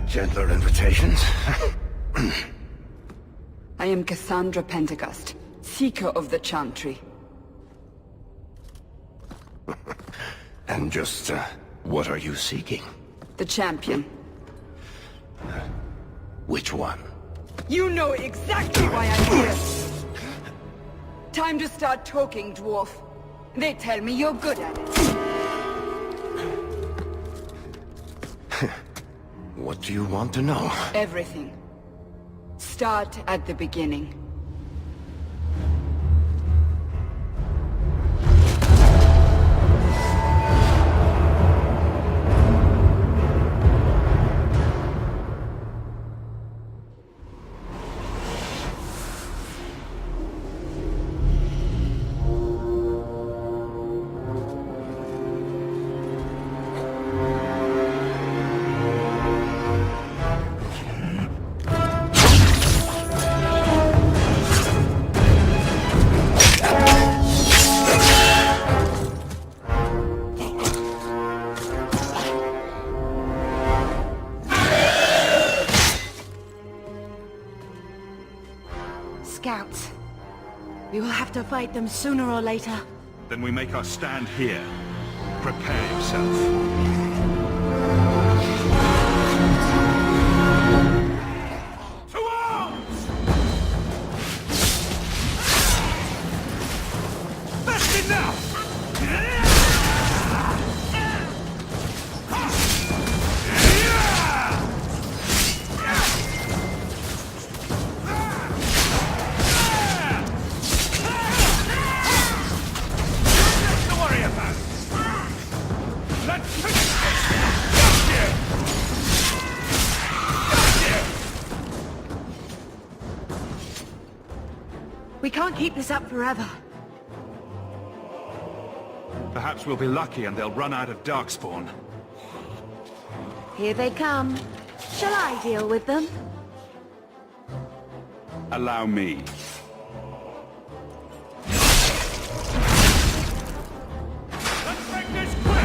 gentler invitations. I am Cassandra Pentagust, Seeker of the Chantry. And just, what are you seeking? The champion. Which one? You know exactly why I'm here! Time to start talking, dwarf. They tell me you're good at it. What do you want to know? Everything. Start at the beginning. Scouts. We will have to fight them sooner or later. Then we make our stand here. Prepare yourself. To arms! That's enough! We can't keep this up forever. Perhaps we'll be lucky and they'll run out of Darkspawn. Here they come. Shall I deal with them? Allow me. Let's make this quick!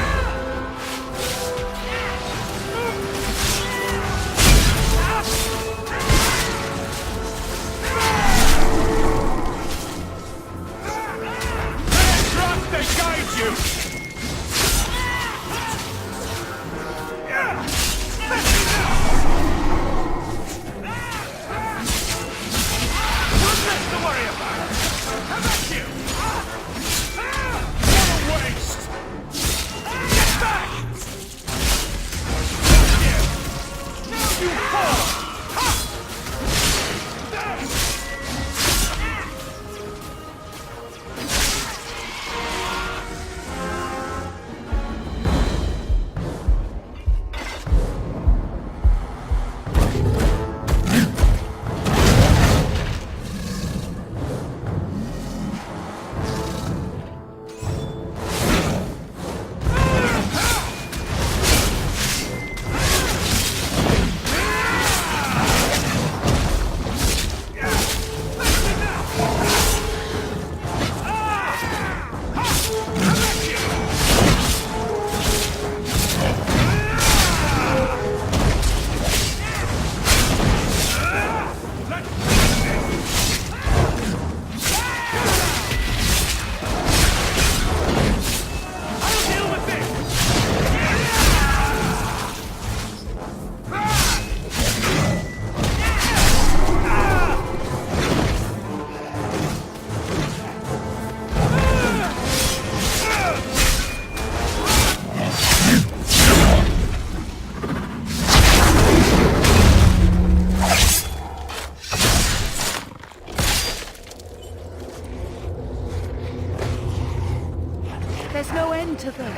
There's no end to them.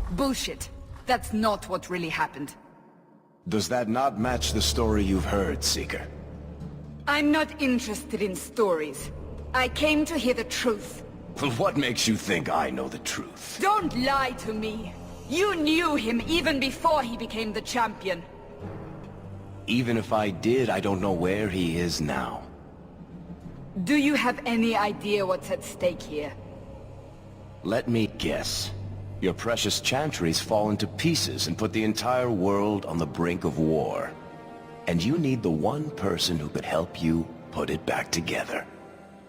Bullshit. That's not what really happened. Does that not match the story you've heard, Seeker? I'm not interested in stories. I came to hear the truth. What makes you think I know the truth? Don't lie to me! You knew him even before he became the champion. Even if I did, I don't know where he is now. Do you have any idea what's at stake here? Let me guess. Your precious chantries fallen to pieces and put the entire world on the brink of war. And you need the one person who could help you put it back together.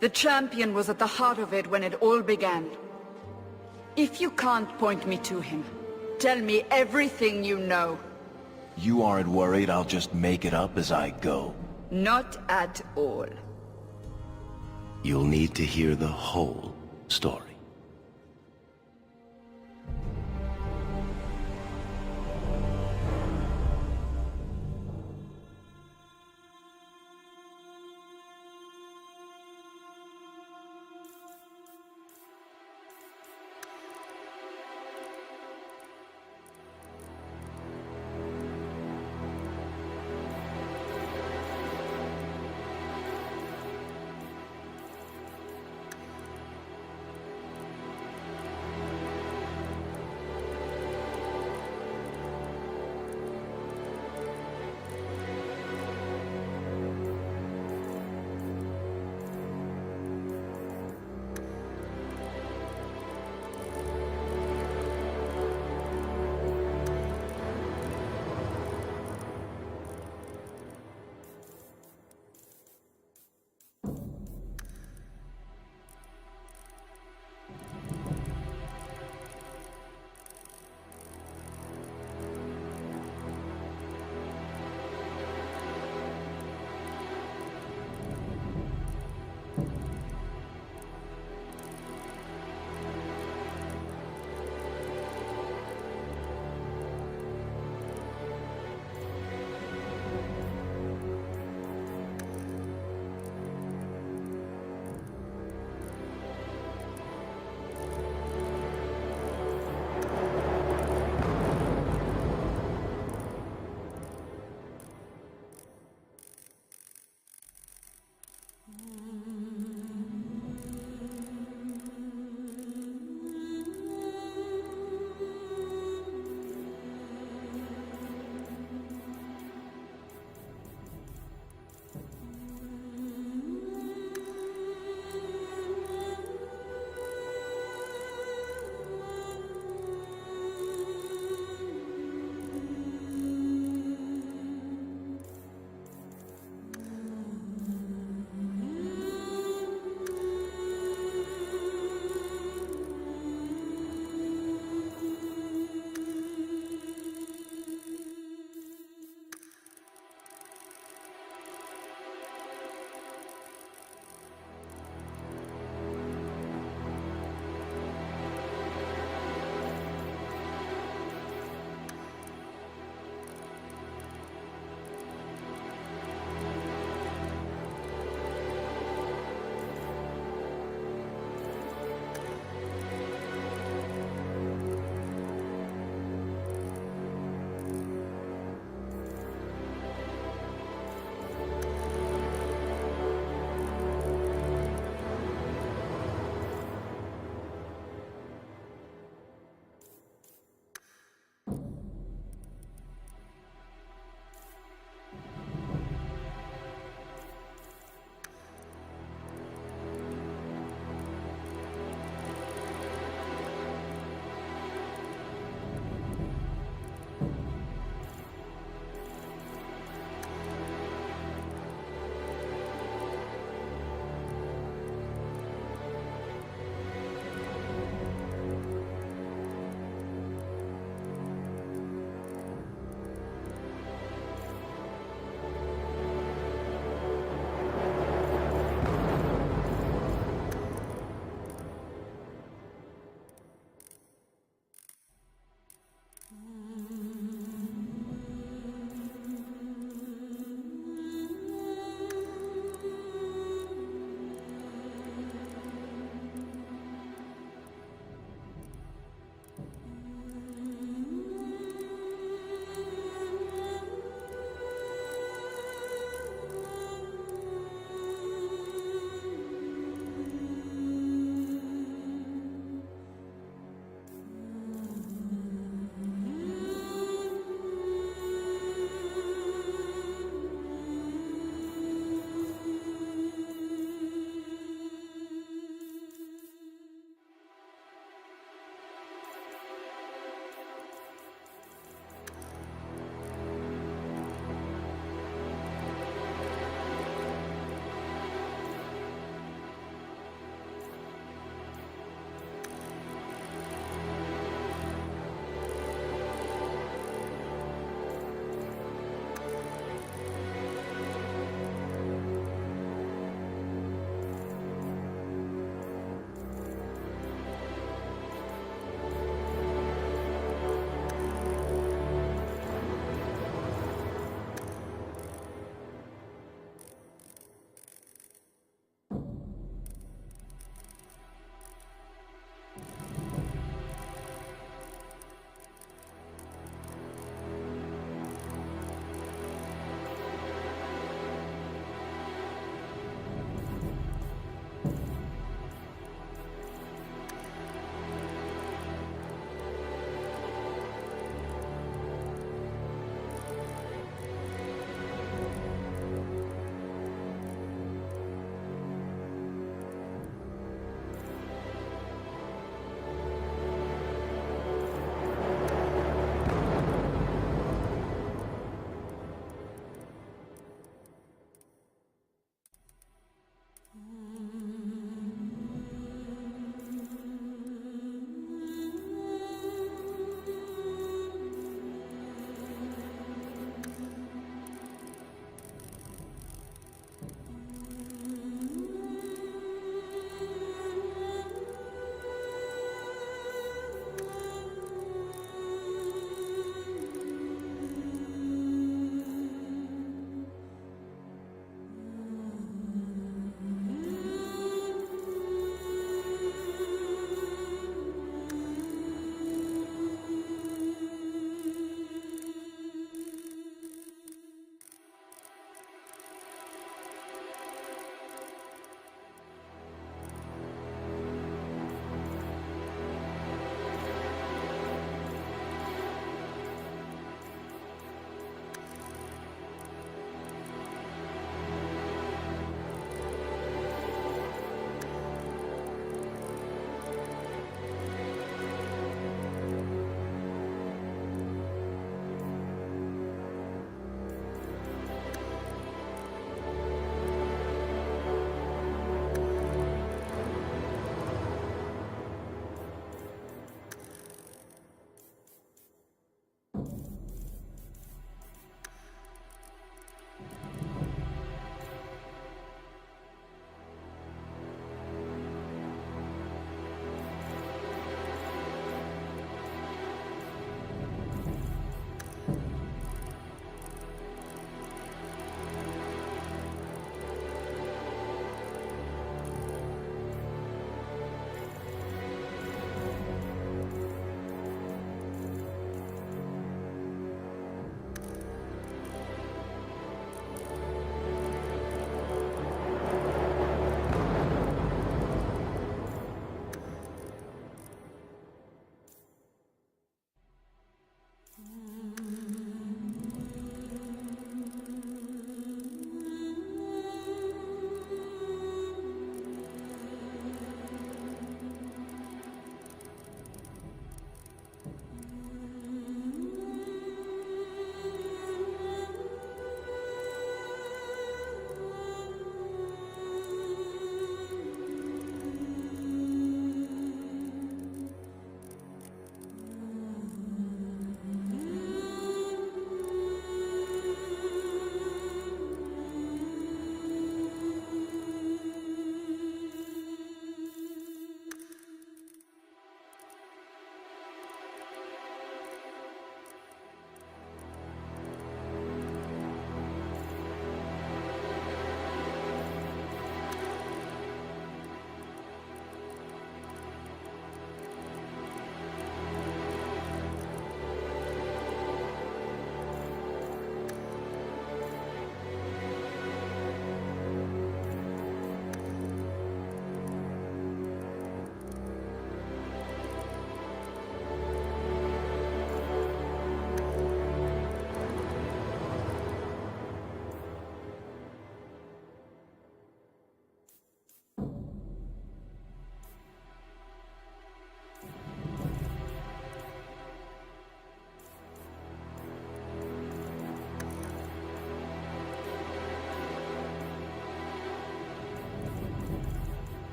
The champion was at the heart of it when it all began. If you can't point me to him, tell me everything you know. You aren't worried I'll just make it up as I go? Not at all. You'll need to hear the whole story.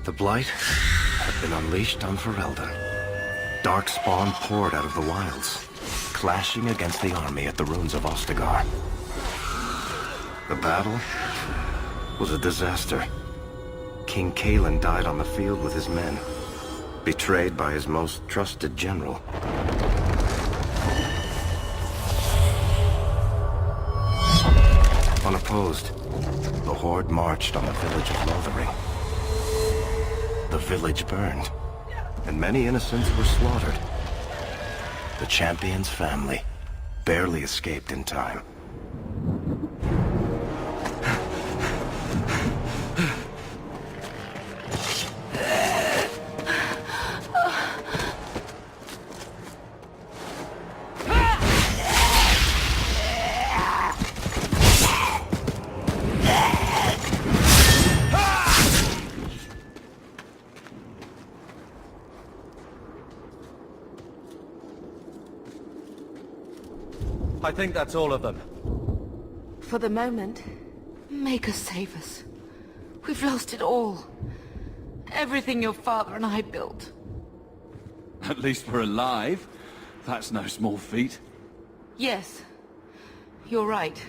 The Blight had been unleashed on Ferelden. Darkspawn poured out of the wilds, clashing against the army at the ruins of Ostagar. The battle was a disaster. King Cailan died on the field with his men, betrayed by his most trusted general. Unopposed, the Horde marched on the village of Lothering. The village burned, and many innocents were slaughtered. The champion's family barely escaped in time. I think that's all of them. For the moment, make us save us. We've lost it all. Everything your father and I built. At least we're alive. That's no small feat. Yes, you're right.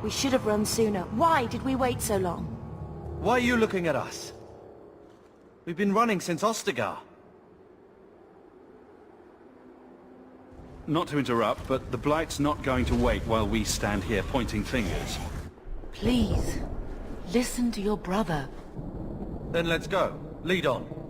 We should have run sooner. Why did we wait so long? Why are you looking at us? We've been running since Ostagar. Not to interrupt, but the Blight's not going to wait while we stand here pointing fingers. Please, listen to your brother. Then let's go. Lead on.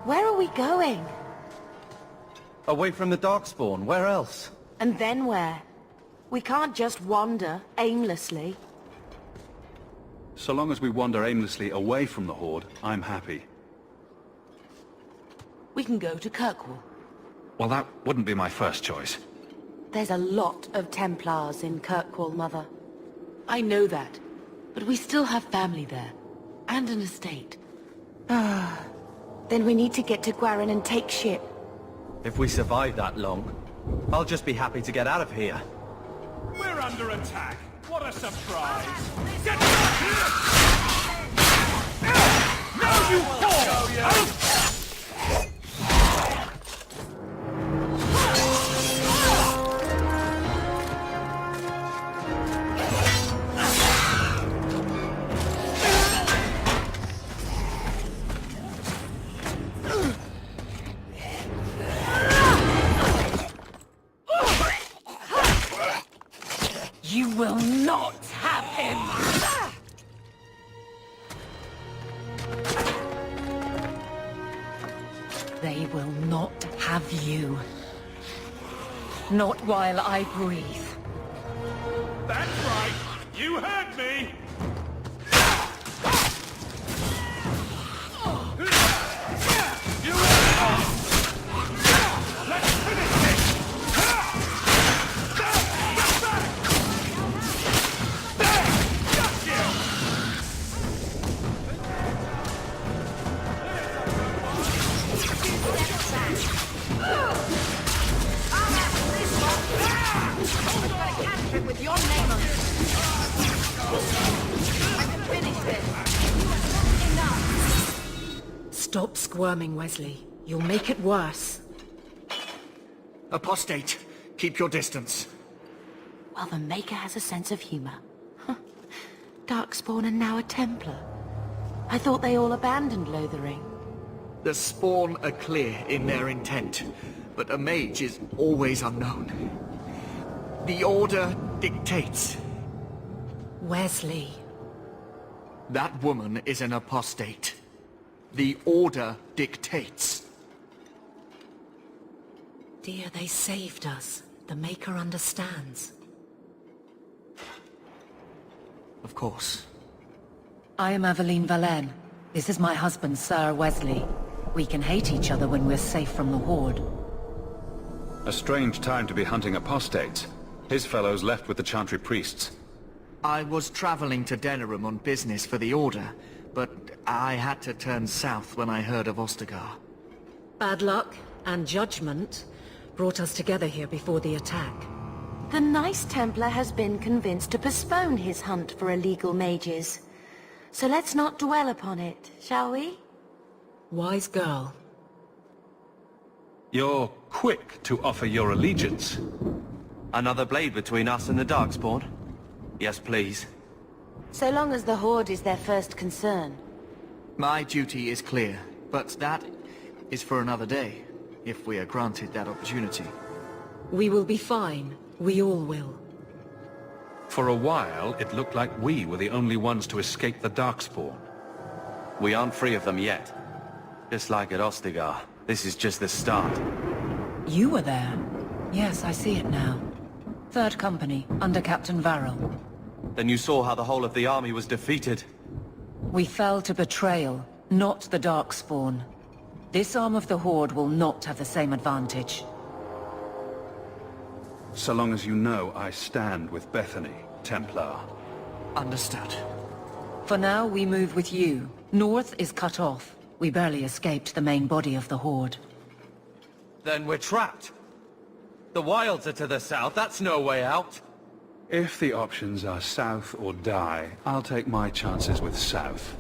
Where are we going? Away from the Darkspawn, where else? And then where? We can't just wander aimlessly. So long as we wander aimlessly away from the Horde, I'm happy. We can go to Kirkwall. Well, that wouldn't be my first choice. There's a lot of Templars in Kirkwall, Mother. I know that, but we still have family there, and an estate. Then we need to get to Gwaren and take ship. If we survive that long, I'll just be happy to get out of here. We're under attack. What a surprise! Get back here! Now you fall! You will not have him! They will not have you. Not while I breathe. That's right! You heard me! You Let's finish this! With your name on it. I can finish this. Enough. Stop squirming, Wesley. You'll make it worse. Apostate, keep your distance. Well, the Maker has a sense of humor. Darkspawn and now a Templar. I thought they all abandoned Lothering. The Spawn are clear in their intent, but a mage is always unknown. The Order dictates. Wesley. That woman is an apostate. The Order dictates. Dear, they saved us. The Maker understands. Of course. I am Aveline Valenne. This is my husband, Sir Wesley. We can hate each other when we're safe from the Horde. A strange time to be hunting apostates. His fellows left with the Chantry priests. I was traveling to Denerim on business for the Order, but I had to turn south when I heard of Ostagar. Bad luck and judgment brought us together here before the attack. The nice Templar has been convinced to postpone his hunt for illegal mages. So let's not dwell upon it, shall we? Wise girl. You're quick to offer your allegiance. Another blade between us and the Darkspawn? Yes, please. So long as the Horde is their first concern. My duty is clear, but that is for another day, if we are granted that opportunity. We will be fine. We all will. For a while, it looked like we were the only ones to escape the Darkspawn. We aren't free of them yet. Just like at Ostagar, this is just the start. You were there. Yes, I see it now. Third Company, under Captain Varro. Then you saw how the whole of the army was defeated. We fell to betrayal, not the Darkspawn. This arm of the Horde will not have the same advantage. So long as you know I stand with Bethany, Templar. Understood. For now, we move with you. North is cut off. We barely escaped the main body of the Horde. Then we're trapped. The Wilds are to the south, that's no way out. If the options are south or die, I'll take my chances with south.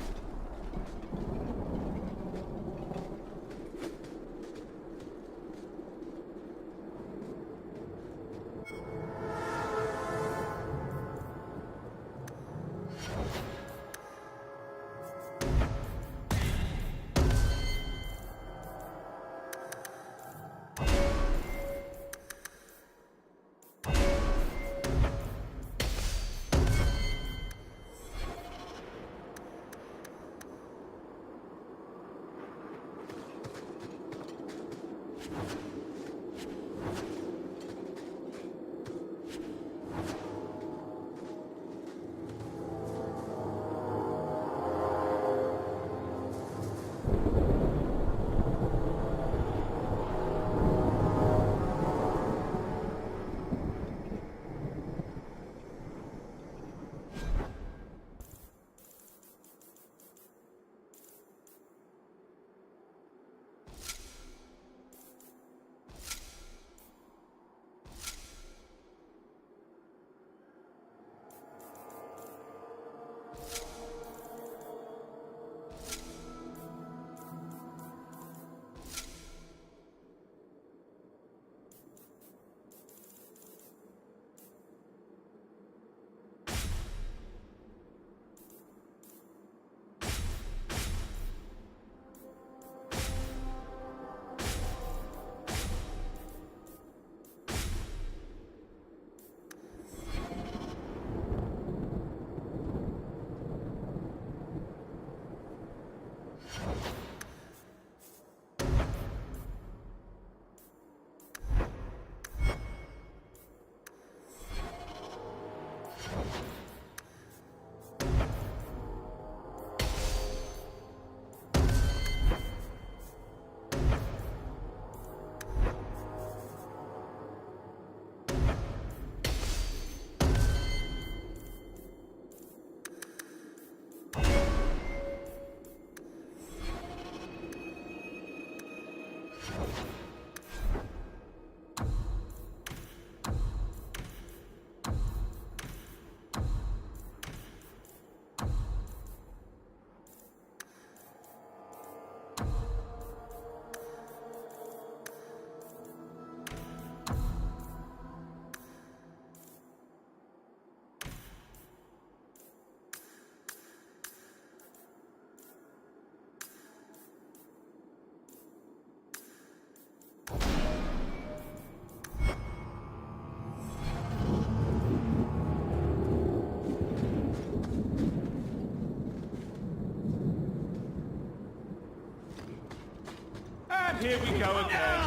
Here we go again.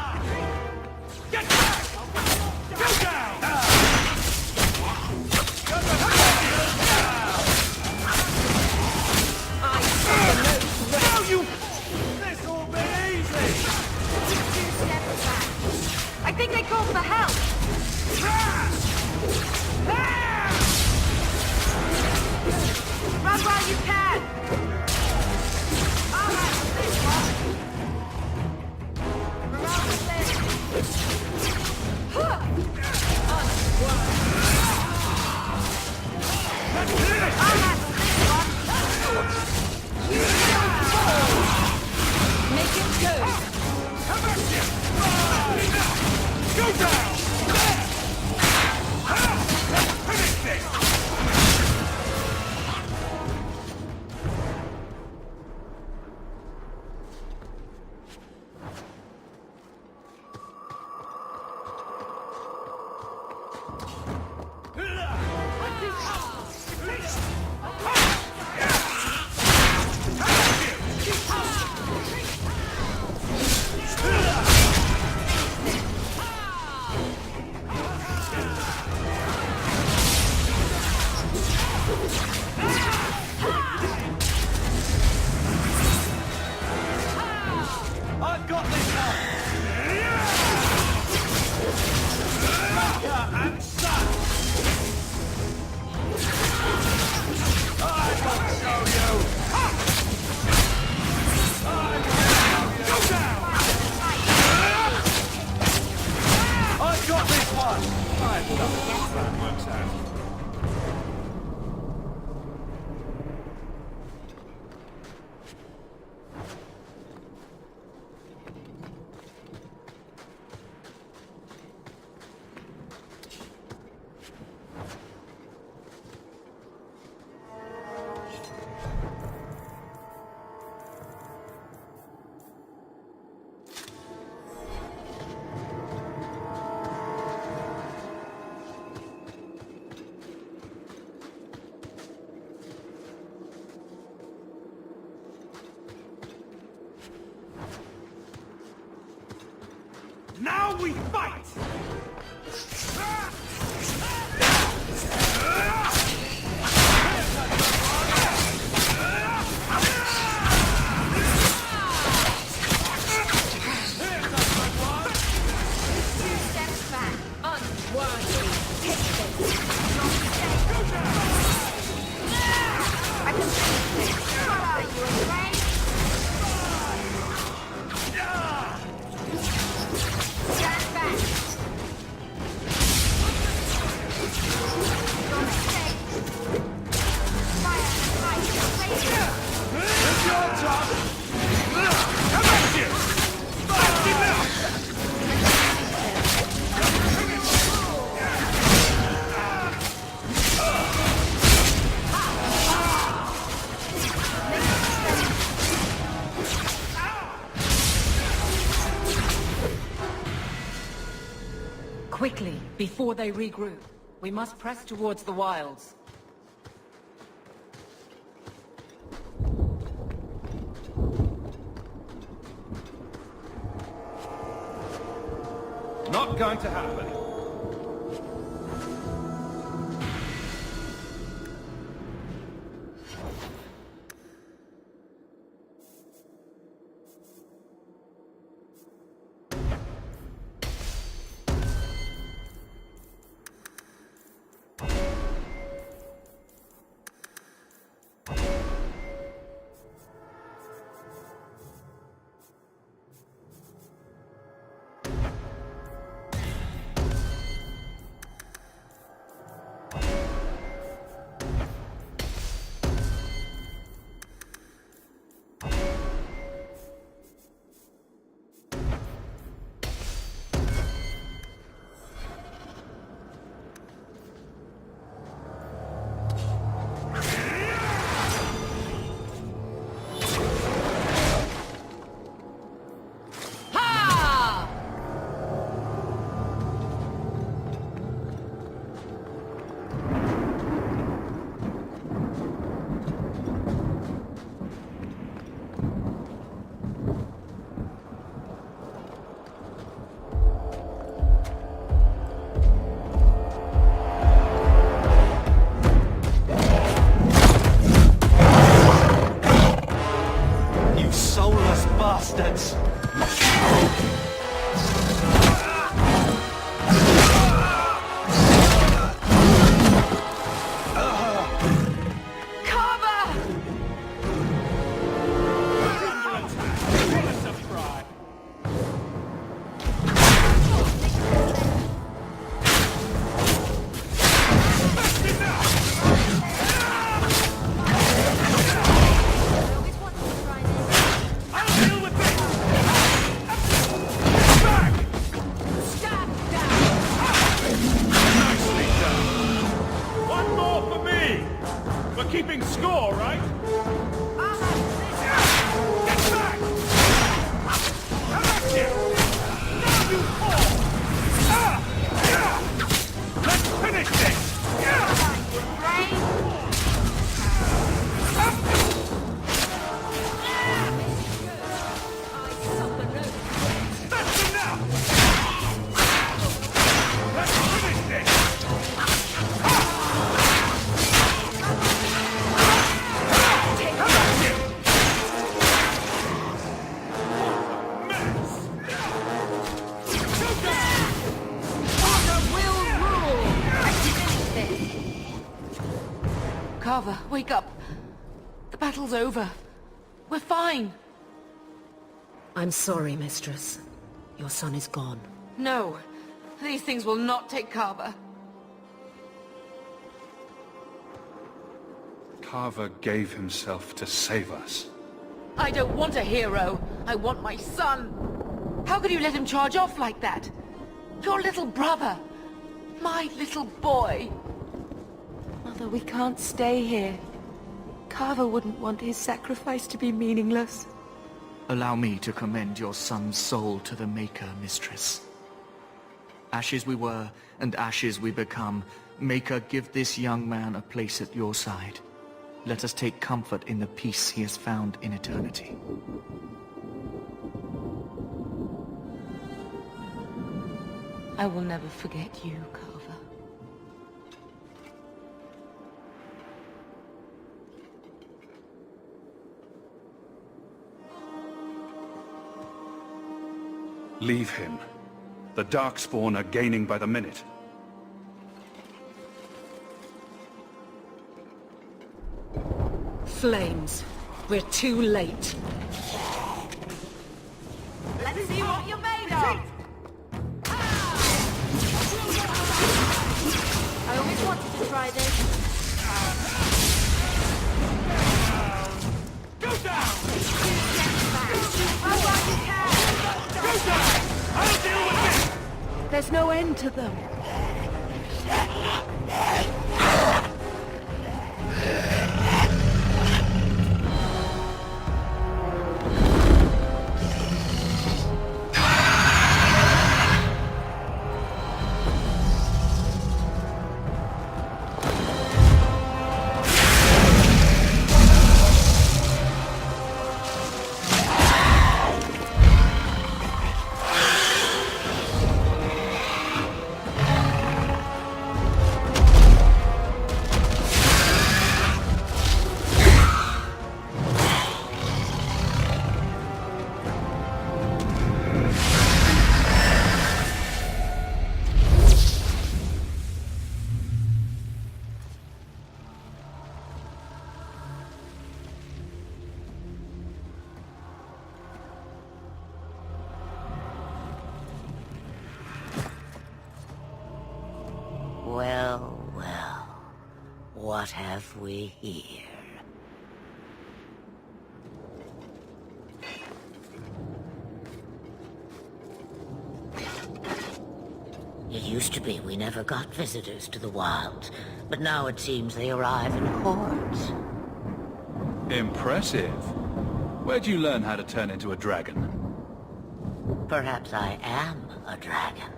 Get back! Go down! Now you... This will be easy! I think they called for help! Run while you can! All right, this one. Make it go! Go down! Finish this! I've got this one! And son! I will show you! Go down! I've got this one! I've got this one. Works out. Now we fight! Quickly, before they regroup. We must press towards the wilds. Not going to happen. Bastards! Keeping score, right? Get back! Come back here! Now you fall! Let's finish this! That's enough! Let's finish this! Carver, wake up. The battle's over. We're fine. I'm sorry, Mistress. Your son is gone. No. These things will not take Carver. Carver gave himself to save us. I don't want a hero. I want my son. How could you let him charge off like that? Your little brother. My little boy. Mother, we can't stay here. Carver wouldn't want his sacrifice to be meaningless. Allow me to commend your son's soul to the Maker, Mistress. Ashes we were, and ashes we become. Maker, give this young man a place at your side. Let us take comfort in the peace he has found in eternity. I will never forget you, Carver. Leave him. The Darkspawn are gaining by the minute. Flames. We're too late. Let's see what you're made of! I always wanted to try this. Go down! How well you can! Go down! I'll deal with this! There's no end to them. Well, well. What have we here? It used to be we never got visitors to the wilds, but now it seems they arrive in hordes. Impressive. Where'd you learn how to turn into a dragon? Perhaps I am a dragon.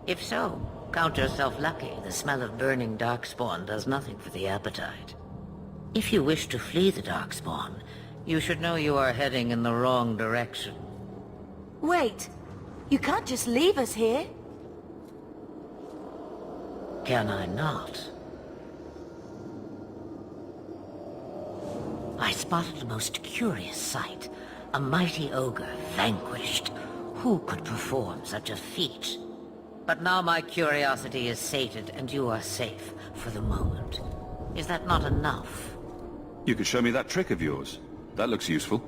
If so, count yourself lucky. The smell of burning darkspawn does nothing for the appetite. If you wish to flee the darkspawn, you should know you are heading in the wrong direction. Wait! You can't just leave us here. Can I not? I spotted a most curious sight. A mighty ogre vanquished. Who could perform such a feat? But now my curiosity is sated, and you are safe for the moment. Is that not enough? You could show me that trick of yours. That looks useful.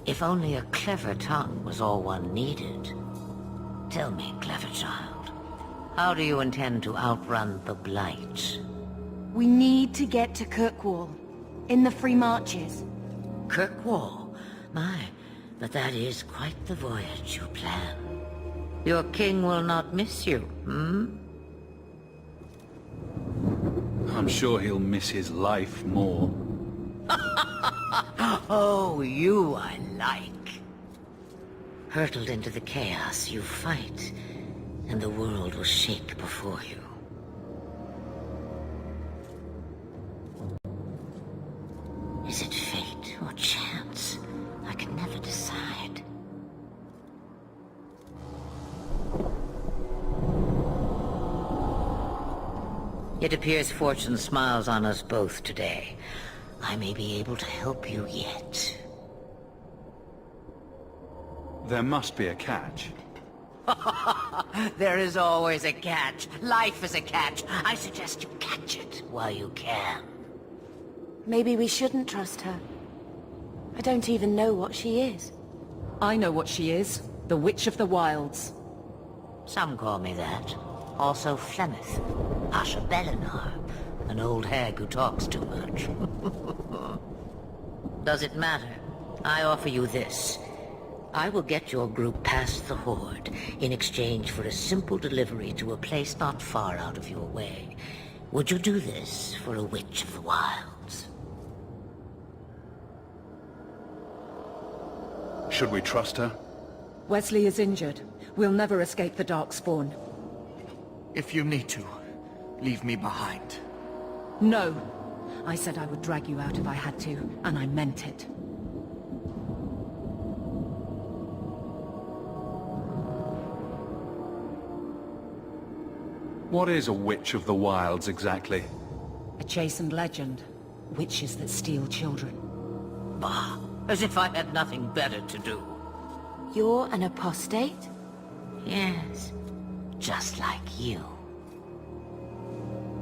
If only a clever tongue was all one needed. Tell me, clever child, how do you intend to outrun the Blight? We need to get to Kirkwall, in the Free Marches. Kirkwall? My, but that is quite the voyage you plan. Your king will not miss you, hmm? I'm sure he'll miss his life more. Oh, you I like. Hurtled into the chaos, you fight, and the world will shake before you. Is it fate or chance? I can never decide. It appears fortune smiles on us both today. I may be able to help you yet. There must be a catch. There is always a catch. Life is a catch. I suggest you catch it while you can. Maybe we shouldn't trust her. I don't even know what she is. I know what she is. The Witch of the Wilds. Some call me that. Also Flemeth. Asha Belinar. An old hag who talks too much. Does it matter? I offer you this. I will get your group past the Horde in exchange for a simple delivery to a place not far out of your way. Would you do this for a Witch of the Wilds? Should we trust her? Wesley is injured. We'll never escape the Darkspawn. If you need to, leave me behind. No. I said I would drag you out if I had to, and I meant it. What is a Witch of the Wilds exactly? A chastened legend. Witches that steal children. Bah, as if I had nothing better to do. You're an apostate? Yes, just like you.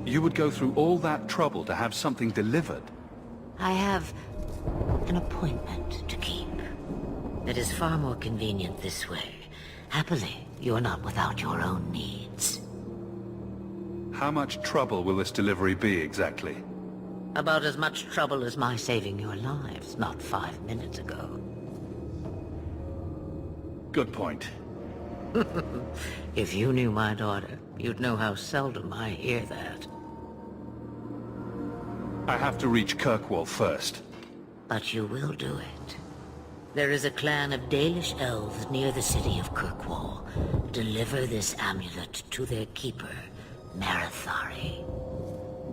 You would go through all that trouble to have something delivered? I have an appointment to keep. It is far more convenient this way. Happily, you're not without your own needs. How much trouble will this delivery be exactly? About as much trouble as my saving your lives not 5 minutes ago. Good point. If you knew my daughter, you'd know how seldom I hear that. I have to reach Kirkwall first. But you will do it. There is a clan of Dalish elves near the city of Kirkwall. Deliver this amulet to their keeper, Marithari.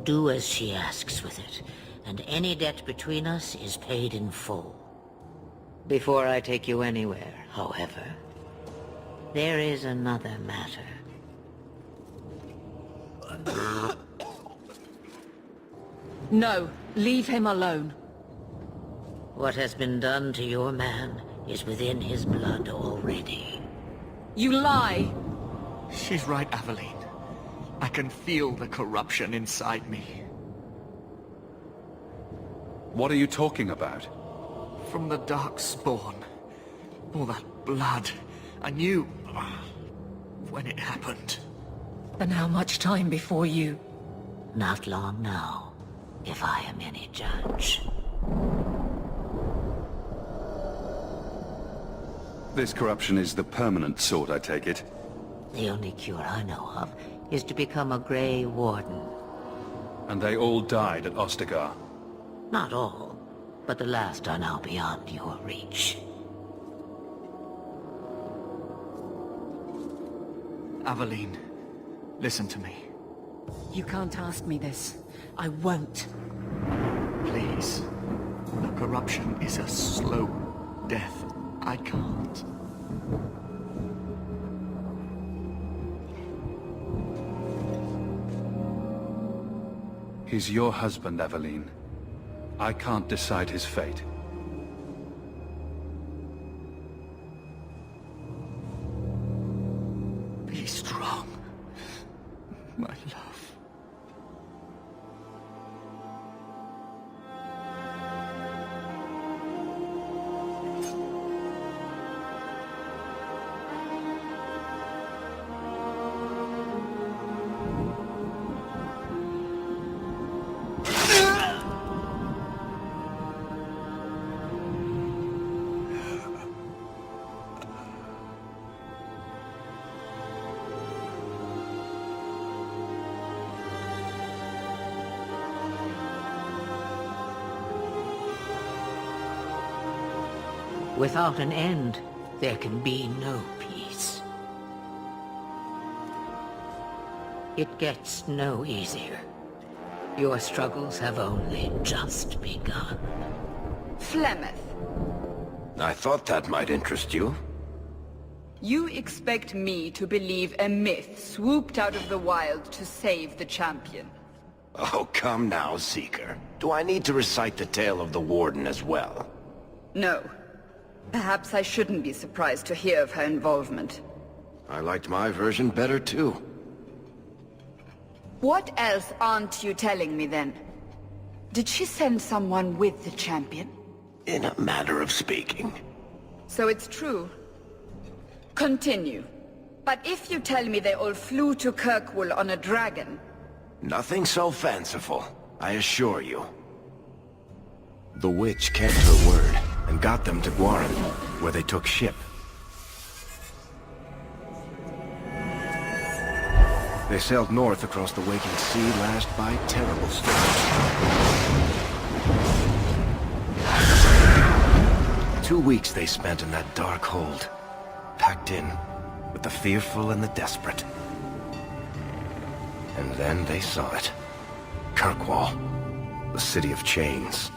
Do as she asks with it, and any debt between us is paid in full. Before I take you anywhere, however, there is another matter. No, leave him alone. What has been done to your man is within his blood already. You lie! She's right, Aveline. I can feel the corruption inside me. What are you talking about? From the Darkspawn. All that blood. I knew when it happened. Then how much time before you... Not long now, if I am any judge. This corruption is the permanent sort, I take it. The only cure I know of is to become a Grey Warden. And they all died at Ostagar. Not all, but the last are now beyond your reach. Aveline, listen to me. You can't ask me this. I won't. Please. The corruption is a slow death. I can't. He's your husband, Aveline. I can't decide his fate. Be strong, my love. Without an end, there can be no peace. It gets no easier. Your struggles have only just begun. Flemeth, I thought that might interest you. you expect me to believe a myth swooped out of the wild to save the champion? Oh, come now, Seeker. Do I need to recite the tale of the Warden as well? No. Perhaps I shouldn't be surprised to hear of her involvement. I liked my version better, too. What else aren't you telling me, then? Did she send someone with the champion? In a manner of speaking. So it's true. Continue. But if you tell me they all flew to Kirkwall on a dragon... Nothing so fanciful, I assure you. The witch kept her word, and got them to Guaran, where they took ship. They sailed north across the waking sea, lashed by terrible storms. 2 weeks they spent in that dark hold, packed in with the fearful and the desperate. And then they saw it. Kirkwall, the city of chains.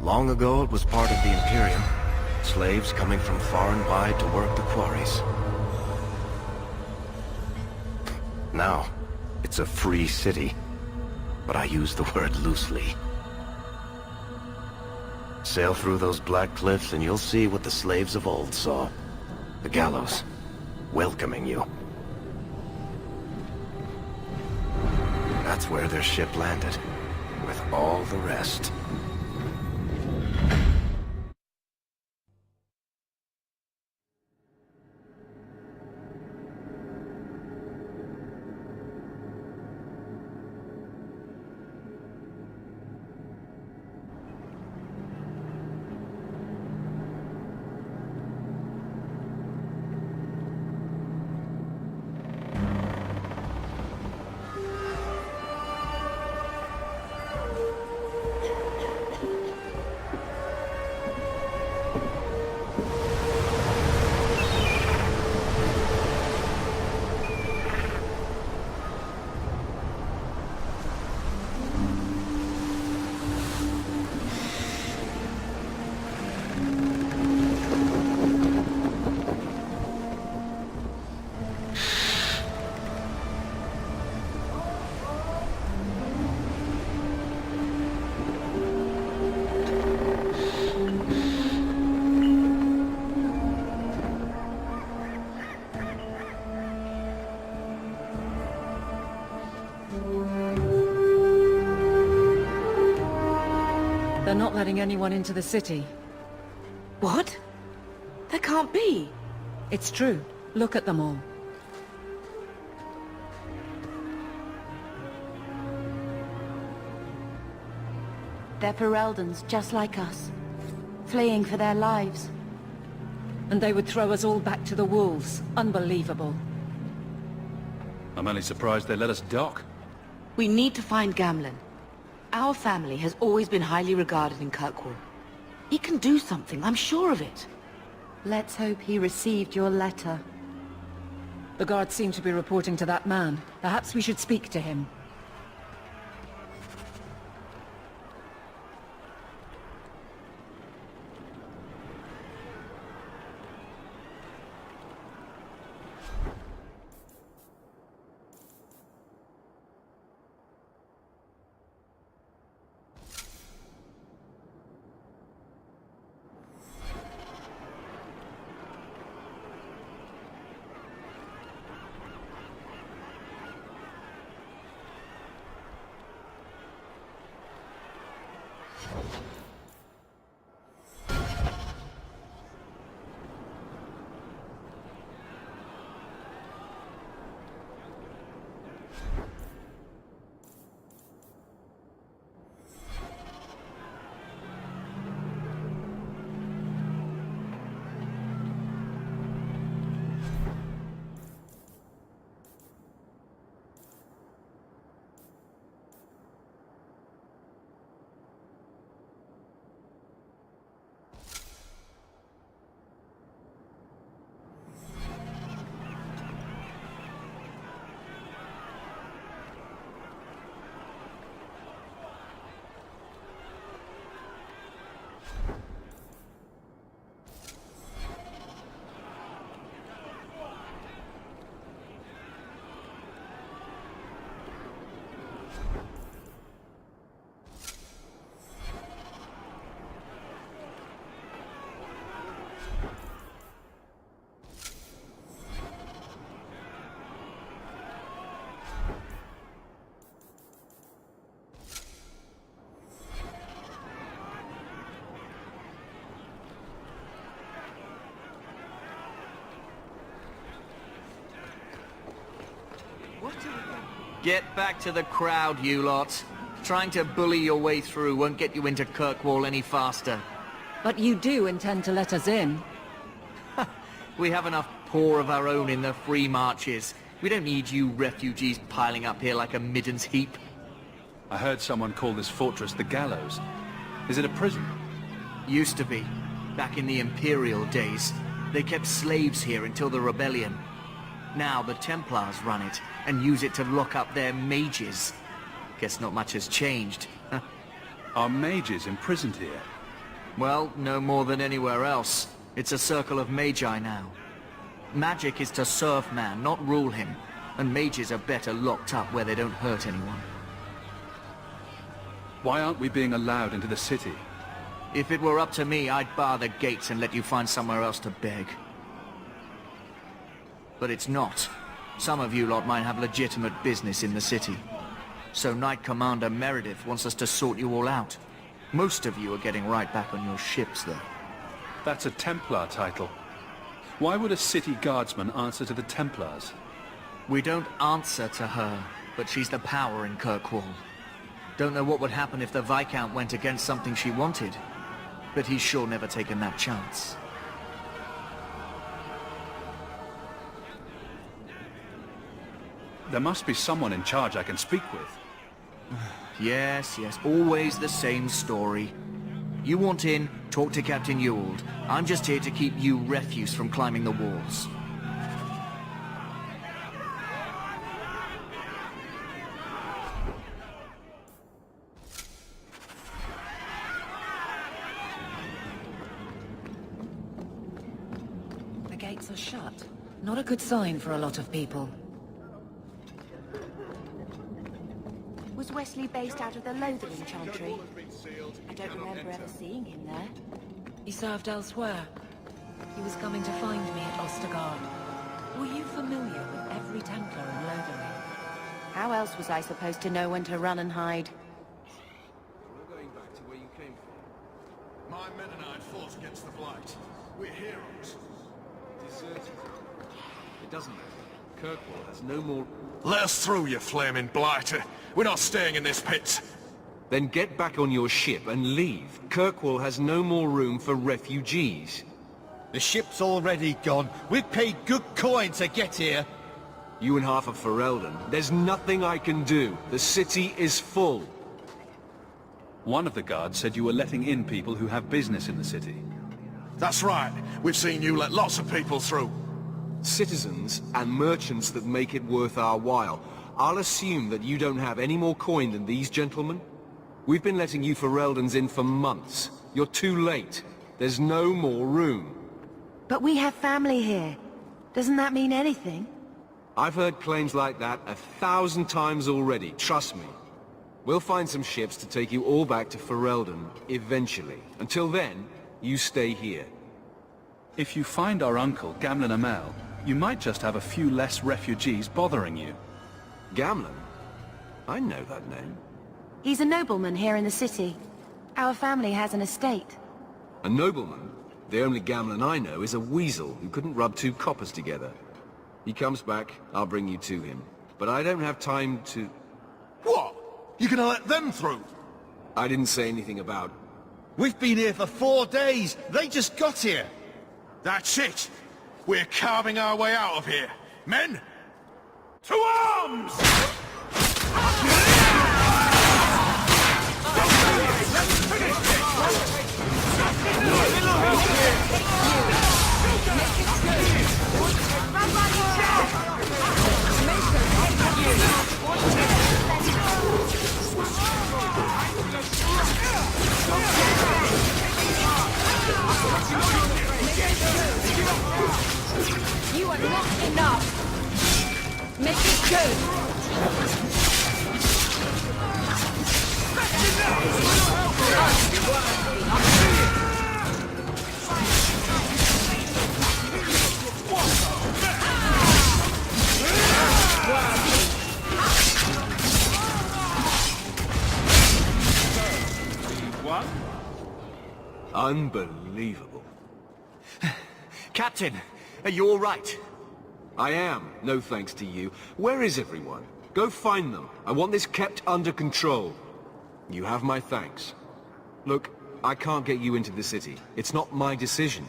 Long ago it was part of the Imperium, slaves coming from far and wide to work the quarries. Now, it's a free city, but I use the word loosely. Sail through those black cliffs and you'll see what the slaves of old saw. The gallows, welcoming you. That's where their ship landed, with all the rest. They're not letting anyone into the city. What? There can't be. It's true. Look at them all. They're Fereldans, just like us. Fleeing for their lives. And they would throw us all back to the wolves. Unbelievable. I'm only surprised they let us dock. We need to find Gamlen. Our family has always been highly regarded in Kirkwall. He can do something, I'm sure of it. Let's hope he received your letter. The guards seem to be reporting to that man. Perhaps we should speak to him. Get back to the crowd, you lot. Trying to bully your way through won't get you into Kirkwall any faster. But you do intend to let us in. We have enough poor of our own in the free marches. We don't need you refugees piling up here like a midden's heap. I heard someone call this fortress the Gallows. Is it a prison? Used to be. Back in the Imperial days. They kept slaves here until the rebellion. Now the Templars run it, and use it to lock up their mages. Guess not much has changed. Are mages imprisoned here? Well, no more than anywhere else. It's a circle of magi now. Magic is to serve man, not rule him. and mages are better locked up where they don't hurt anyone. Why aren't we being allowed into the city? If it were up to me, I'd bar the gates and let you find somewhere else to beg. But it's not. Some of you lot might have legitimate business in the city. So Knight Commander Meredith wants us to sort you all out. Most of you are getting right back on your ships, though. That's a Templar title. Why would a city guardsman answer to the Templars? We don't answer to her, but she's the power in Kirkwall. Don't know what would happen if the Viscount went against something she wanted, but he's sure never taken that chance. There must be someone in charge I can speak with. Yes, always the same story. You want in, talk to Captain Ewald. I'm just here to keep you refuse from climbing the walls. The gates are shut. Not a good sign for a lot of people. Was Wesley based out of the Lothering Chantry? I don't remember ever seeing him there. He served elsewhere. He was coming to find me at Ostergard. Were you familiar with every Templar in Lothering? How else was I supposed to know when to run and hide? We're going back to where you came from. My men and I fought against the Blight. We're heroes. Deserted. It doesn't matter. Kirkwall has no more... Let us through, you flaming blighter. We're not staying in this pit. Then get back on your ship and leave. Kirkwall has no more room for refugees. The ship's already gone. We've paid good coin to get here. You and half of Ferelden. There's nothing I can do. The city is full. One of the guards said you were letting in people who have business in the city. That's right. We've seen you let lots of people through. Citizens and merchants that make it worth our while. I'll assume that you don't have any more coin than these gentlemen. We've been letting you Fereldans in for months. You're too late. There's no more room. But we have family here. Doesn't that mean anything? I've heard claims like that 1,000 times already, trust me. We'll find some ships to take you all back to Ferelden, eventually. Until then, you stay here. If you find our uncle, Gamlen Amel, you might just have a few less refugees bothering you. Gamlen? I know that name. He's a nobleman here in the city. Our family has an estate. A nobleman? The only Gamlen I know is a weasel who couldn't rub two coppers together. He comes back, I'll bring you to him. But I don't have time to... What? You gonna let them through? I didn't say anything about... We've been here for 4 days. They just got here. That's it. We're carving our way out of here. Men, to arms! You are not enough. Make it good. What? Unbelievable. Captain, are you all right? I am, no thanks to you. Where is everyone? Go find them. I want this kept under control. You have my thanks. Look, I can't get you into the city. It's not my decision.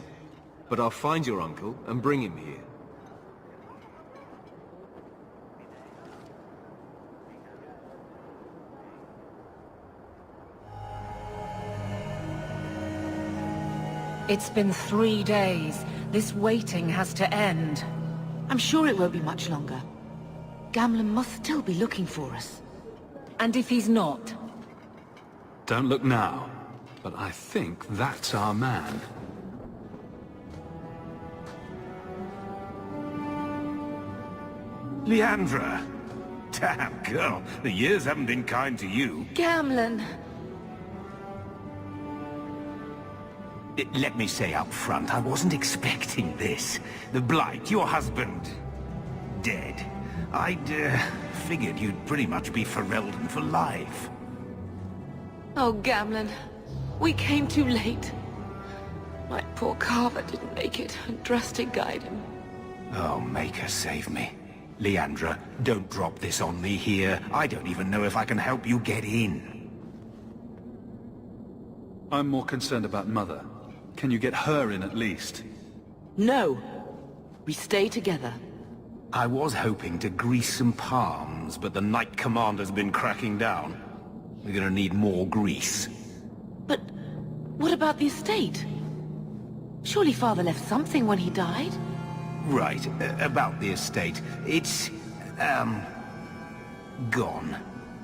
But I'll find your uncle and bring him here. It's been 3 days. This waiting has to end. I'm sure it won't be much longer. Gamlen must still be looking for us. And if he's not? Don't look now, but I think that's our man. Leandra! Damn, girl, the years haven't been kind to you. Gamlen. Let me say up front, I wasn't expecting this. The Blight, your husband, dead. I'd figured you'd pretty much be Ferelden for life. Oh, Gamlen. We came too late. My poor Carver didn't make it, and Drastic guide him. Oh, Maker, save me. Leandra, don't drop this on me here. I don't even know if I can help you get in. I'm more concerned about Mother. Can you get her in at least? No. We stay together. I was hoping to grease some palms, but the Knight Commander's been cracking down. We're gonna need more grease. But what about the estate? Surely Father left something when he died? Right, about the estate. It's, gone.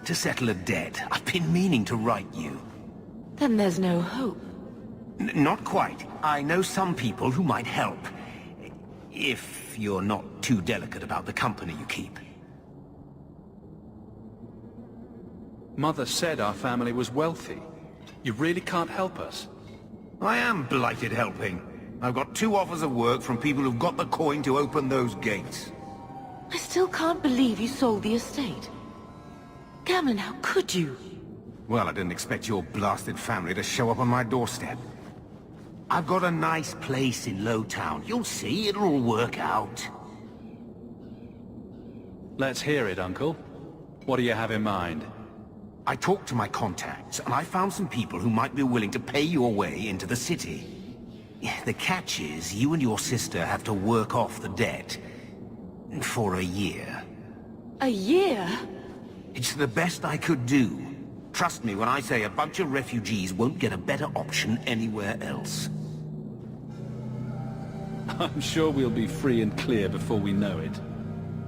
To settle a debt. I've been meaning to write you. Then there's no hope. Not quite. I know some people who might help. If you're not too delicate about the company you keep. Mother said our family was wealthy. You really can't help us? I am blighted helping. I've got 2 offers of work from people who've got the coin to open those gates. I still can't believe you sold the estate. Gamlen, how could you? Well, I didn't expect your blasted family to show up on my doorstep. I've got a nice place in Lowtown. You'll see, it'll all work out. Let's hear it, Uncle. What do you have in mind? I talked to my contacts, and I found some people who might be willing to pay your way into the city. The catch is, you and your sister have to work off the debt. For a year. A year? It's the best I could do. Trust me when I say a bunch of refugees won't get a better option anywhere else. I'm sure we'll be free and clear before we know it.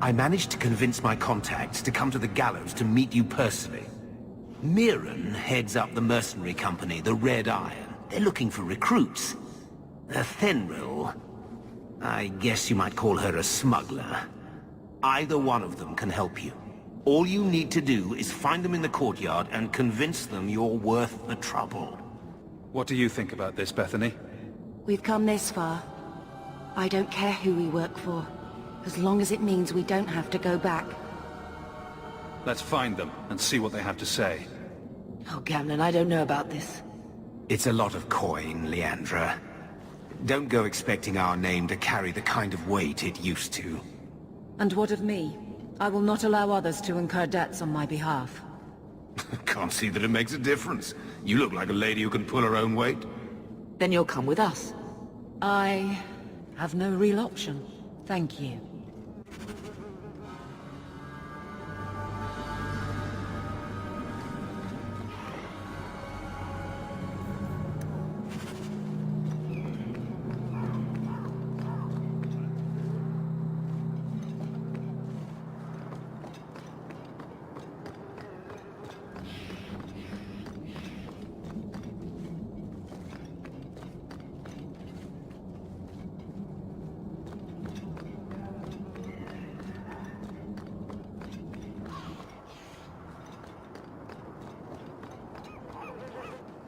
I managed to convince my contacts to come to the gallows to meet you personally. Mirren heads up the mercenary company, the Red Iron. They're looking for recruits. Fenrir, I guess you might call her a smuggler. Either one of them can help you. All you need to do is find them in the courtyard and convince them you're worth the trouble. What do you think about this, Bethany? We've come this far. I don't care who we work for, as long as it means we don't have to go back. Let's find them and see what they have to say. Oh, Gamlen, I don't know about this. It's a lot of coin, Leandra. Don't go expecting our name to carry the kind of weight it used to. And what of me? I will not allow others to incur debts on my behalf. Can't see that it makes a difference. You look like a lady who can pull her own weight. Then you'll come with us. I have no real option. Thank you.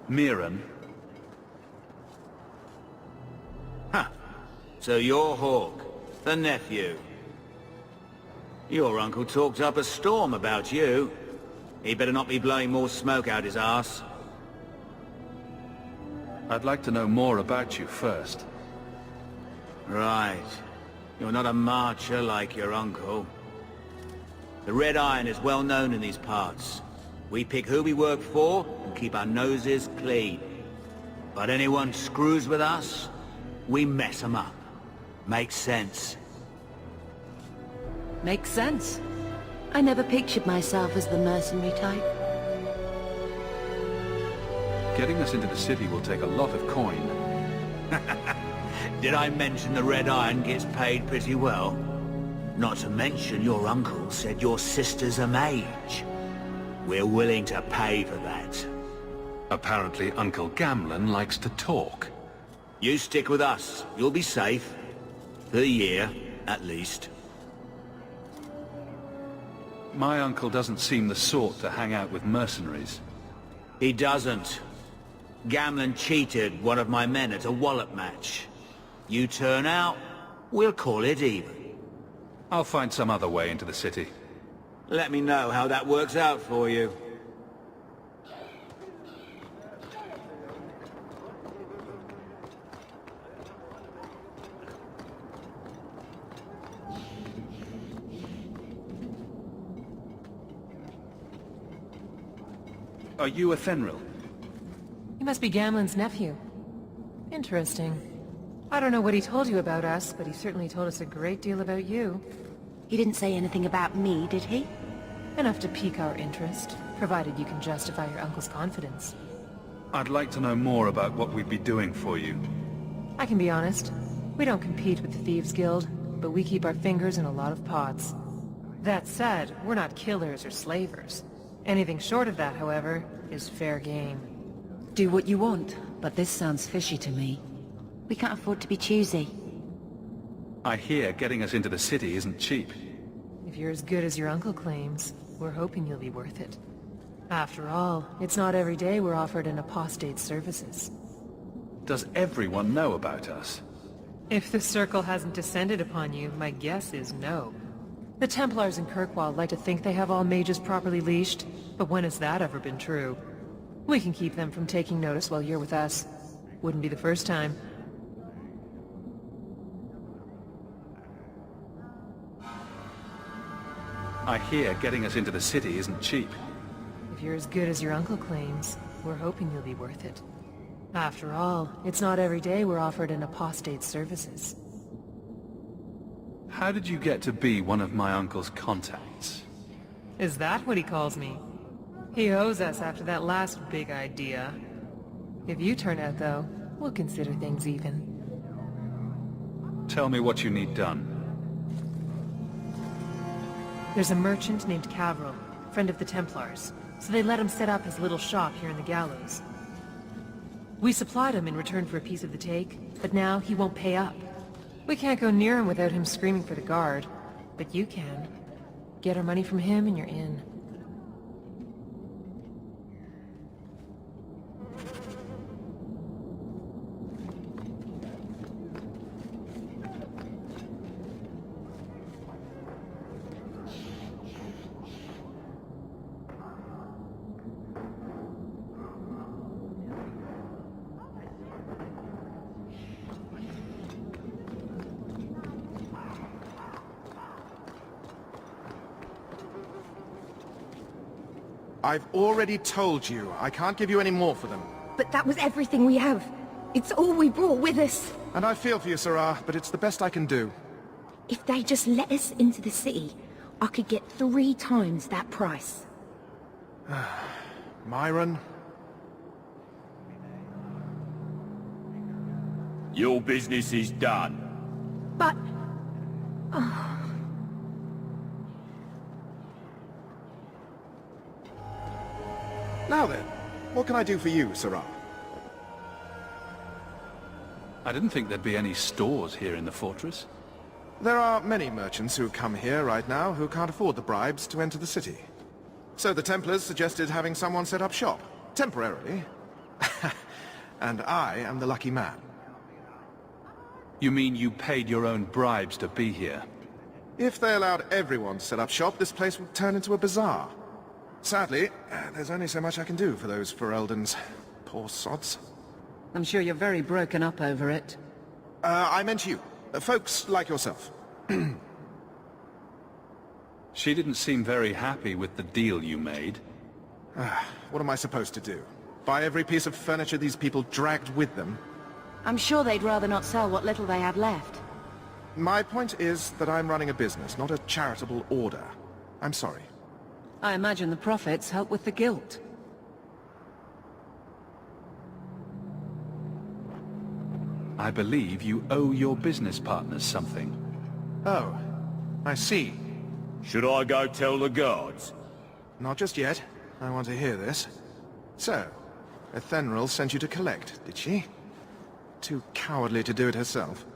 Mirren? Huh. So you're Hawk, the nephew. Your uncle talked up a storm about you. He better not be blowing more smoke out his arse. I'd like to know more about you first. Right. You're not a marcher like your uncle. The Red Iron is well known in these parts. We pick who we work for and keep our noses clean. But anyone screws with us, we mess them up. Makes sense. Makes sense. I never pictured myself as the mercenary type. Getting us into the city will take a lot of coin. Did I mention the Red Iron gets paid pretty well? Not to mention your uncle said your sister's a mage. We're willing to pay for that. Apparently Uncle Gamlen likes to talk. You stick with us. You'll be safe. For a year, at least. My uncle doesn't seem the sort to hang out with mercenaries. He doesn't. Gamlen cheated one of my men at a wallop match. You turn out, we'll call it even. I'll find some other way into the city. Let me know how that works out for you. Are you a Thenril? He must be Gamlen's nephew. Interesting. I don't know what he told you about us, but he certainly told us a great deal about you. He didn't say anything about me, did he? Enough to pique our interest, provided you can justify your uncle's confidence. I'd like to know more about what we'd be doing for you. I can be honest. We don't compete with the Thieves Guild, but we keep our fingers in a lot of pots. That said, we're not killers or slavers. Anything short of that, however, is fair game. Do what you want, but this sounds fishy to me. We can't afford to be choosy. I hear getting us into the city isn't cheap. If you're as good as your uncle claims, we're hoping you'll be worth it. After all, it's not every day we're offered an apostate's services. Does everyone know about us? If the Circle hasn't descended upon you, my guess is no. The Templars in Kirkwall like to think they have all mages properly leashed, but when has that ever been true? We can keep them from taking notice while you're with us. Wouldn't be the first time. I hear getting us into the city isn't cheap. If you're as good as your uncle claims, we're hoping you'll be worth it. After all, it's not every day we're offered an apostate's services. How did you get to be one of my uncle's contacts? Is that what he calls me? He owes us after that last big idea. If you turn out, though, we'll consider things even. Tell me what you need done. There's a merchant named Cavril, friend of the Templars, so they let him set up his little shop here in the Gallows. We supplied him in return for a piece of the take, but now he won't pay up. We can't go near him without him screaming for the guard, but you can. Get our money from him and you're in. I've already told you, I can't give you any more for them. But that was everything we have. It's all we brought with us. And I feel for you, Sarah, but it's the best I can do. If they just let us into the city, I could get 3 times that price. Myron? Your business is done. But... Now then, what can I do for you, Sarah? I didn't think there'd be any stores here in the fortress. There are many merchants who come here right now who can't afford the bribes to enter the city. So the Templars suggested having someone set up shop, temporarily. And I am the lucky man. You mean you paid your own bribes to be here? If they allowed everyone to set up shop, this place would turn into a bazaar. Sadly, there's only so much I can do for those Fereldans. Poor sods. I'm sure you're very broken up over it. I meant you. Folks like yourself. She didn't seem very happy with the deal you made. What am I supposed to do? Buy every piece of furniture these people dragged with them? I'm sure they'd rather not sell what little they have left. My point is that I'm running a business, not a charitable order. I'm sorry. I imagine the profits help with the guilt. I believe you owe your business partners something. Oh, I see. Should I go tell the guards? Not just yet. I want to hear this. So, Ethenril sent you to collect, did she? Too cowardly to do it herself.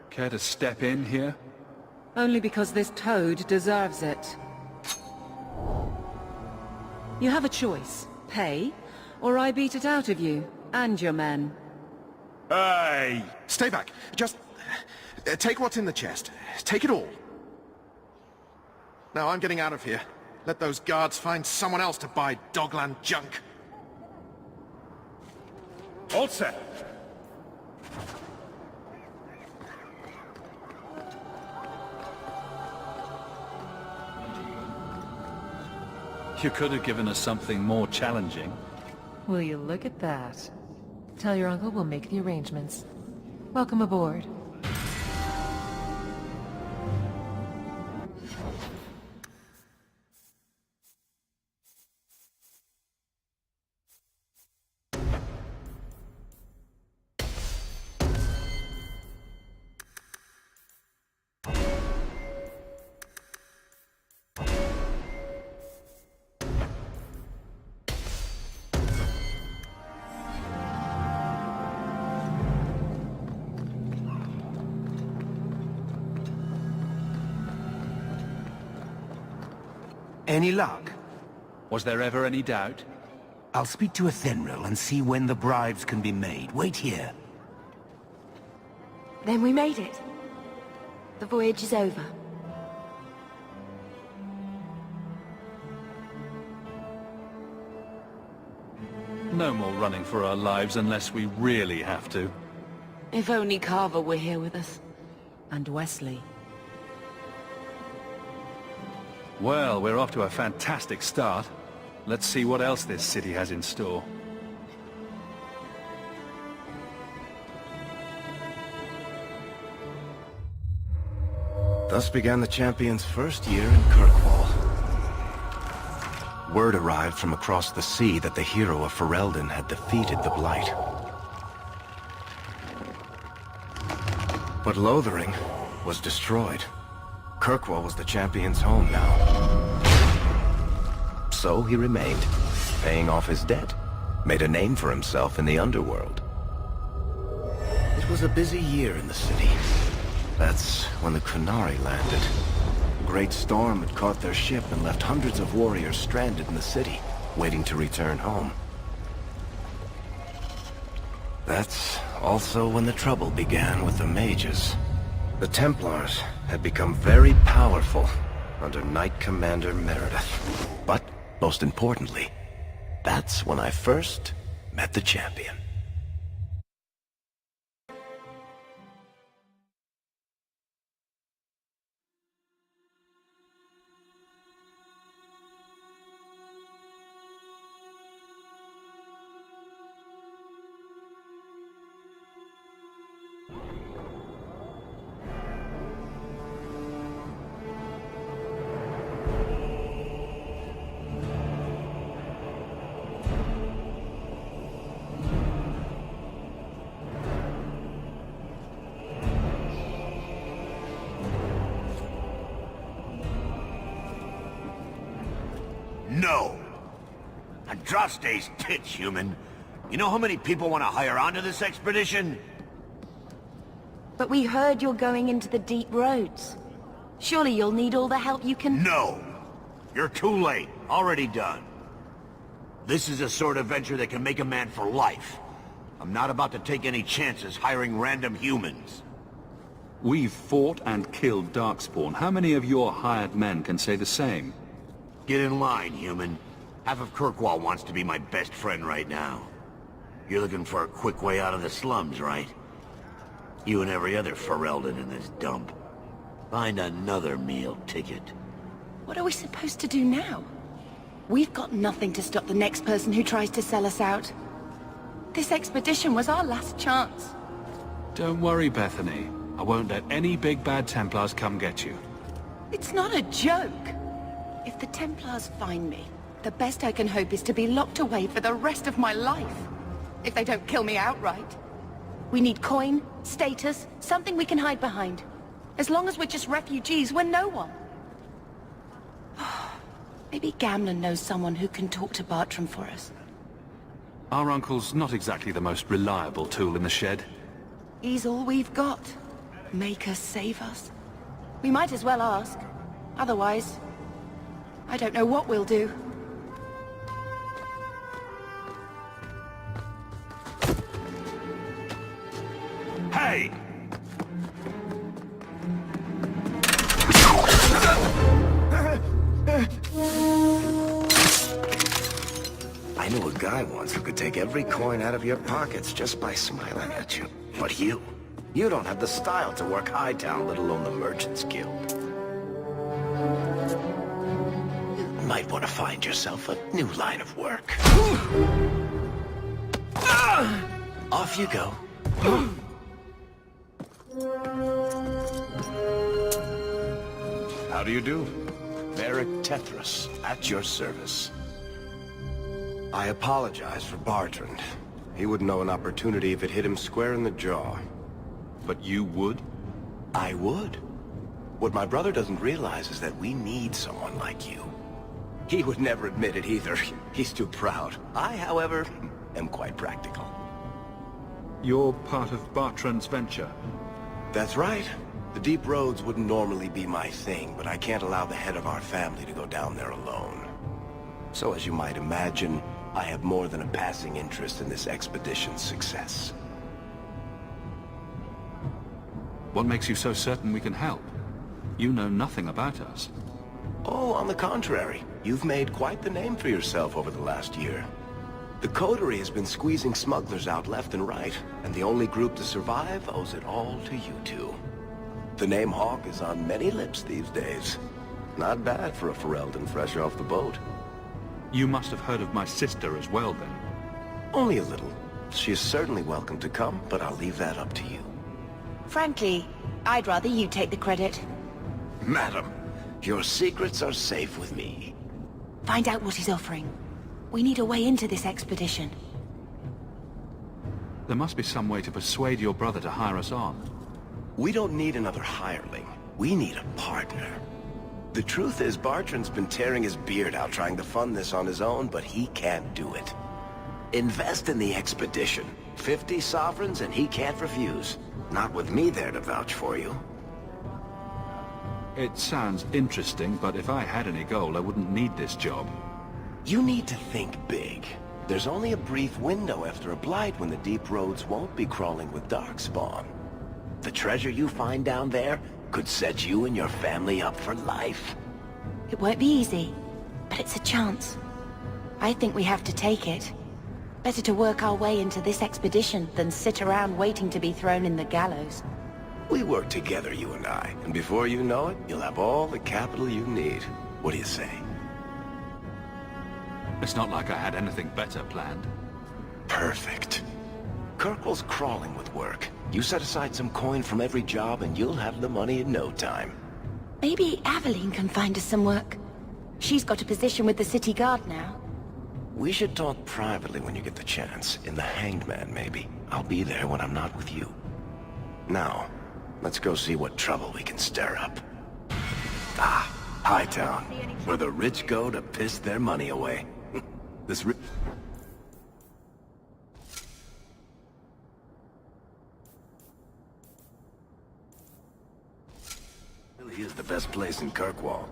Care to step in here? Only because this toad deserves it. You have a choice. Pay, or I beat it out of you, and your men. Hey! Stay back. Just... take what's in the chest. Take it all. Now I'm getting out of here. Let those guards find someone else to buy Dogland junk. All set. You could have given us something more challenging. Will you look at that? Tell your uncle we'll make the arrangements. Welcome aboard. Any luck? Was there ever any doubt? I'll speak to Athenril and see when the bribes can be made. Wait here. Then we made it. The voyage is over. No more running for our lives unless we really have to. If only Carver were here with us. And Wesley. Well, we're off to a fantastic start. Let's see what else this city has in store. Thus began the champion's first year in Kirkwall. Word arrived from across the sea that the hero of Ferelden had defeated the Blight. But Lothering was destroyed. Kirkwall was the champion's home now. So he remained, paying off his debt, made a name for himself in the underworld. It was a busy year in the city. That's when the Qunari landed. A great storm had caught their ship and left hundreds of warriors stranded in the city, waiting to return home. That's also when the trouble began with the mages. The Templars had become very powerful under Knight Commander Meredith. But, most importantly, that's when I first met the champion. No! Andraste's tits, human. You know how many people want to hire onto this expedition? But we heard you're going into the deep roads. Surely you'll need all the help you can... No! You're too late. Already done. This is a sort of venture that can make a man for life. I'm not about to take any chances hiring random humans. We've fought and killed Darkspawn. How many of your hired men can say the same? Get in line, human. Half of Kirkwall wants to be my best friend right now. You're looking for a quick way out of the slums, right? You and every other Ferelden in this dump. Find another meal ticket. What are we supposed to do now? We've got nothing to stop the next person who tries to sell us out. This expedition was our last chance. Don't worry, Bethany. I won't let any big bad Templars come get you. It's not a joke. If the Templars find me, the best I can hope is to be locked away for the rest of my life. If they don't kill me outright. We need coin, status, something we can hide behind. As long as we're just refugees, we're no one. Maybe Gamlen knows someone who can talk to Bartram for us. Our uncle's not exactly the most reliable tool in the shed. He's all we've got. Maker save us? We might as well ask. Otherwise, I don't know what we'll do. Hey! I knew a guy once who could take every coin out of your pockets just by smiling at you. But you don't have the style to work Hightown, let alone the Merchants Guild. You might want to find yourself a new line of work. Off you go. How do you do? Cleric Tethras, at your service. I apologize for Bartrand. He wouldn't know an opportunity if it hit him square in the jaw. But you would? I would. What my brother doesn't realize is that we need someone like you. He would never admit it either. He's too proud. I, however, am quite practical. You're part of Bartrand's venture? That's right. The deep roads wouldn't normally be my thing, but I can't allow the head of our family to go down there alone. So as you might imagine, I have more than a passing interest in this expedition's success. What makes you so certain we can help? You know nothing about us. Oh, on the contrary. You've made quite the name for yourself over the last year. The Coterie has been squeezing smugglers out left and right, and the only group to survive owes it all to you two. The name Hawk is on many lips these days. Not bad for a Ferelden fresh off the boat. You must have heard of my sister as well, then. Only a little. She is certainly welcome to come, but I'll leave that up to you. Frankly, I'd rather you take the credit. Madam, your secrets are safe with me. Find out what he's offering. We need a way into this expedition. There must be some way to persuade your brother to hire us on. We don't need another hireling. We need a partner. The truth is, Bartrand's been tearing his beard out trying to fund this on his own, but he can't do it. Invest in the expedition. 50 sovereigns and he can't refuse. Not with me there to vouch for you. It sounds interesting, but if I had any gold, I wouldn't need this job. You need to think big. There's only a brief window after a blight when the deep roads won't be crawling with darkspawn. The treasure you find down there could set you and your family up for life. It won't be easy, but it's a chance. I think we have to take it. Better to work our way into this expedition than sit around waiting to be thrown in the gallows. We work together, you and I, and before you know it, you'll have all the capital you need. What do you say? It's not like I had anything better planned. Perfect. Kirkwall's crawling with work. You set aside some coin from every job and you'll have the money in no time. Maybe Aveline can find us some work. She's got a position with the city guard now. We should talk privately when you get the chance. In the Hanged Man, maybe. I'll be there when I'm not with you. Now, let's go see what trouble we can stir up. Ah, Hightown, where the rich go to piss their money away. This really is the best place in Kirkwall.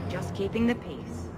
Just keeping the peace.